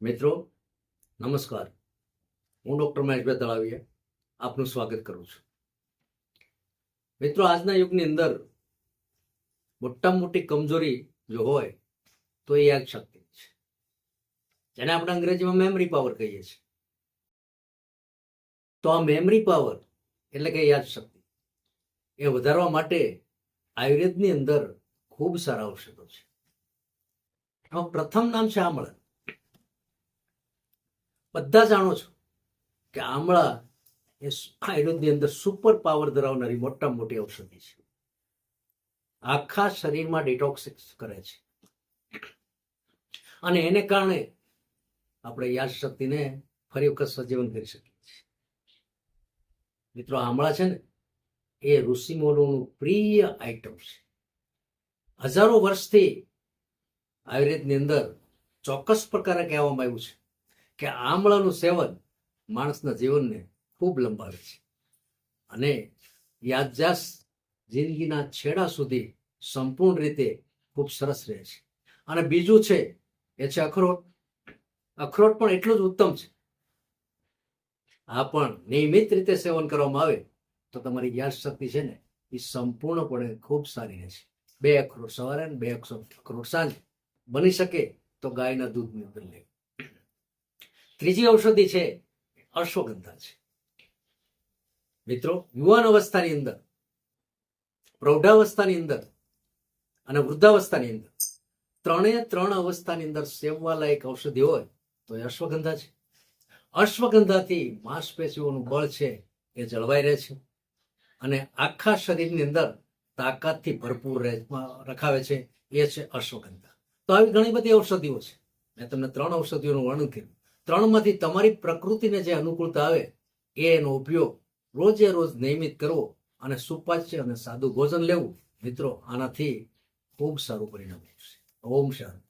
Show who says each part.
Speaker 1: મિત્રો નમસ્કાર, હું ડૉક્ટર મહેશભાઈ તળાવીયા આપનું સ્વાગત કરું છું. મિત્રો, આજના યુગની અંદર મોટામાં મોટી કમજોરી જો હોય તો એ યાદશક્તિ છે, જેને આપણે અંગ્રેજીમાં મેમરી પાવર કહીએ છીએ. તો આ મેમરી પાવર એટલે કે યાદશક્તિ એ વધારવા માટે આયુર્વેદની અંદર ખૂબ સારા ઔષધો છે. પ્રથમ નામ છે આમળા. બધા જાણો છો કે આમળા એ આયુર્વેદની અંદર સુપર પાવર ધરાવનારી મોટામાં મોટી ઔષધિ છે. આખા શરીરમાં ડિટોક્સિક્સ કરે છે અને એને કારણે આપણે યાદશક્તિને ફરી વખત સજીવન કરી શકીએ છીએ. મિત્રો, આમળા છે ને એ ઋષિમુનિઓનું પ્રિય આઈટમ છે. હજારો વર્ષથી આયુર્વેદની અંદર ચોક્કસ પ્રકારે કહેવામાં આવ્યું છે કે આમળાનું સેવન માણસના જીવનને ખૂબ લંબાવે છે અને યાદદાસ્ત જિંદગીના છેડા સુધી સંપૂર્ણ રીતે ખૂબ સરસ રહે છે. અને બીજું છે એ છે અખરોટ. અખરોટ પણ એટલું જ ઉત્તમ છે. આ પણ નિયમિત રીતે સેવન કરવામાં આવે તો તમારી યાદશક્તિ છે ને એ સંપૂર્ણપણે ખૂબ સારી રહે છે. 2 અખરોટ સવારે અને 2 અખરોટ સાંજે, બની શકે તો ગાયના દૂધની અંદર લેવું. ત્રીજી ઔષધિ છે અશ્વગંધા છે. મિત્રો, યુવાન અવસ્થાની અંદર, પ્રૌઢાવસ્થાની અંદર અને વૃદ્ધાવસ્થાની અંદર ત્રણ અવસ્થાની અંદર સેવવા લાયક ઔષધિ હોય તો એ અશ્વગંધા છે. અશ્વગંધાથી માંસપેશીઓનું બળ છે એ જળવાઈ રહે છે અને આખા શરીરની અંદર તાકાતથી ભરપૂર રખાવે છે. એ છે અશ્વગંધા. તો આવી ઘણી બધી ઔષધિઓ છે. મેં તમને 3 ઔષધિઓનું વર્ણન કર્યું. 3માંથી તમારી પ્રકૃતિને જે અનુકૂળતા આવે એનો ઉપયોગ રોજે રોજ નિયમિત કરવો અને સુપાચ્ય અને સાદું ભોજન લેવું. મિત્રો, આનાથી ખૂબ સારું પરિણામ આવશે. ઓમ શાંતિ.